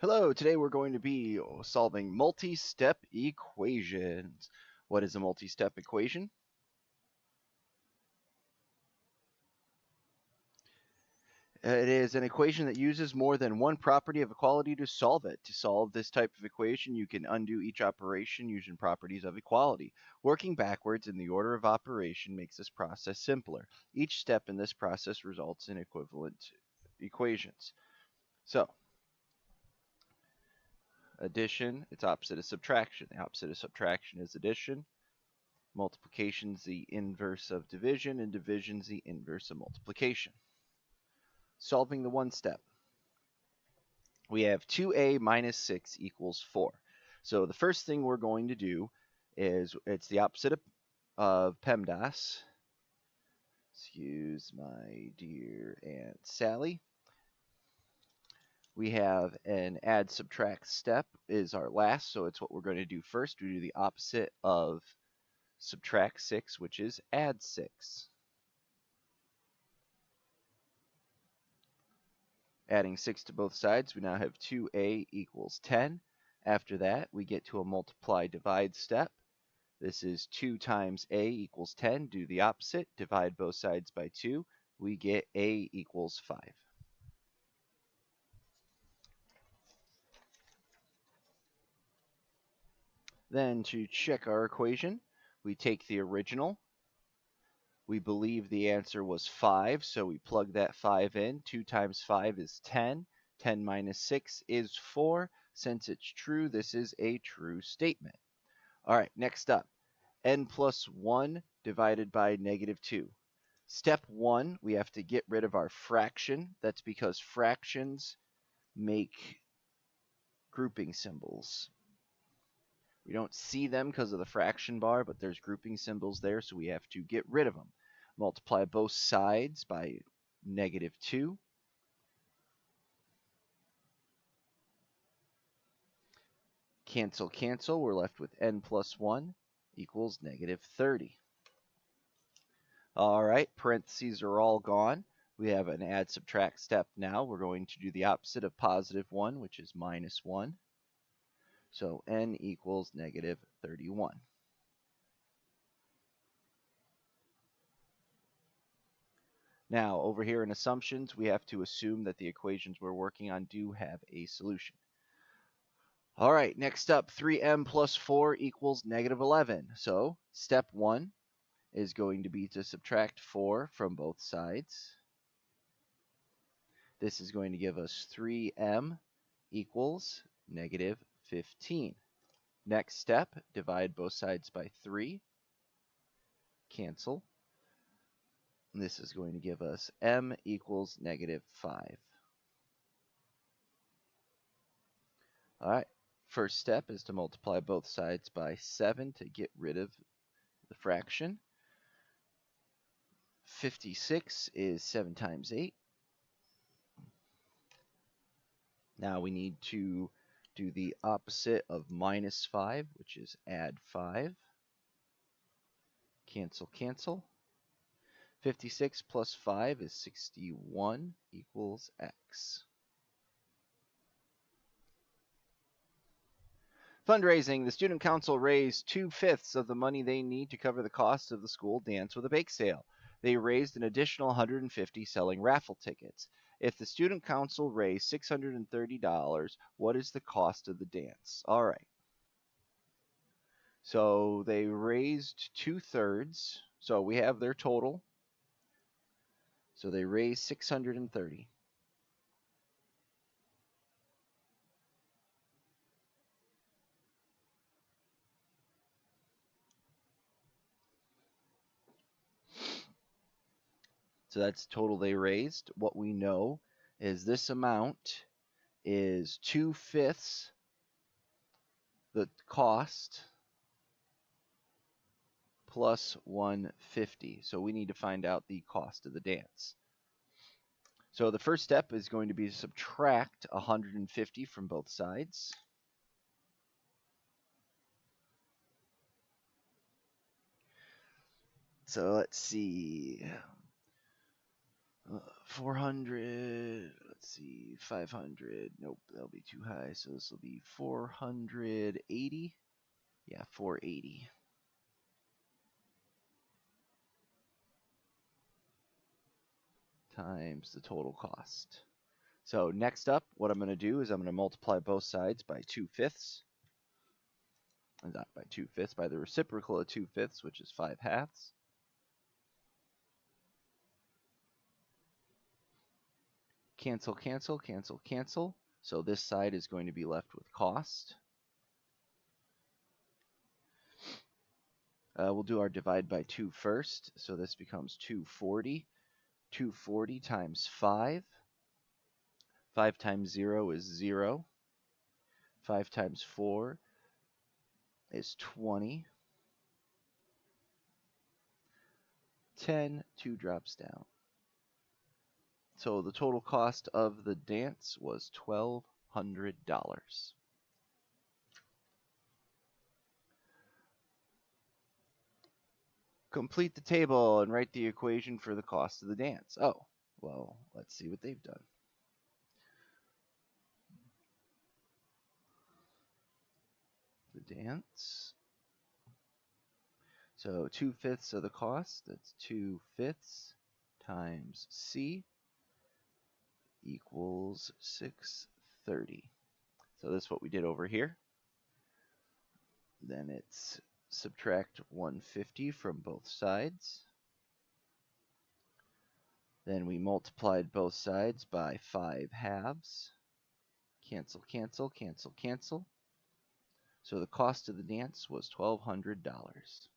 Hello, today we're going to be solving multi-step equations. What is a multi-step equation? It is an equation that uses more than one property of equality to solve it. To solve this type of equation, you can undo each operation using properties of equality. Working backwards in the order of operation makes this process simpler. Each step in this process results in equivalent equations. So, addition, it's opposite of subtraction. The opposite of subtraction is addition. Multiplication's the inverse of division, and division's the inverse of multiplication. Solving the one step. We have 2a minus 6 equals 4. So the first thing we're going to do is, it's the opposite of PEMDAS. Excuse my dear Aunt Sally. We have an add subtract step is our last, so it's what we're going to do first. We do the opposite of subtract 6, which is add 6. Adding 6 to both sides, we now have 2a equals 10. After that, we get to a multiply divide step. This is 2 times a equals 10. Do the opposite, divide both sides by 2. We get a equals 5. Then to check our equation, we take the original. We believe the answer was 5, so we plug that 5 in. 2 times 5 is 10. 10 minus 6 is 4. Since it's true, this is a true statement. All right, next up, n plus 1 divided by negative 2. Step 1, we have to get rid of our fraction. That's because fractions make grouping symbols. We don't see them because of the fraction bar, but there's grouping symbols there, so we have to get rid of them. Multiply both sides by negative 2. Cancel, cancel. We're left with n plus 1 equals negative 30. All right, parentheses are all gone. We have an add subtract step now. We're going to do the opposite of positive 1, which is minus 1. So n equals negative 31. Now, over here in assumptions, we have to assume that the equations we're working on do have a solution. All right, next up, 3m plus 4 equals negative 11. So step 1 is going to be to subtract 4 from both sides. This is going to give us 3m equals negative 15. Next step, divide both sides by 3. Cancel. And this is going to give us m equals negative 5. All right, first step is to multiply both sides by 7 to get rid of the fraction. 56 is 7 times 8. Now we need to do the opposite of minus 5, which is add 5. Cancel, cancel. 56 plus 5 is 61 equals x. Fundraising. The student council raised 2/5 of the money they need to cover the cost of the school dance with a bake sale. They raised an additional 150 selling raffle tickets. If the student council raised $630, what is the cost of the dance? All right. So they raised 2/3. So we have their total. So they raised 630. So that's the total they raised. What we know is this amount is 2/5 the cost plus 150. So we need to find out the cost of the dance. So the first step is going to be to subtract 150 from both sides. So let's see. 400, let's see, 500, nope, that'll be too high, so this will be 480, yeah, 480. Times the total cost. So next up, what I'm going to do is I'm going to multiply both sides by 2/5. Not by 2/5, by the reciprocal of 2/5, which is 5/2. Cancel, cancel, cancel, cancel. So this side is going to be left with cost. We'll do our divide by 2 first. So this becomes 240. 240 times 5. 5 times 0 is 0. 5 times 4 is 20. 10, 2 drops down. So the total cost of the dance was $1,200. Complete the table and write the equation for the cost of the dance. Oh, well, let's see what they've done. The dance. So 2/5 of the cost, that's 2/5 times C equals 630. So that's what we did over here. Then it's subtract 150 from both sides. Then we multiplied both sides by 5/2. Cancel, cancel, cancel, cancel. So the cost of the dance was $1,200.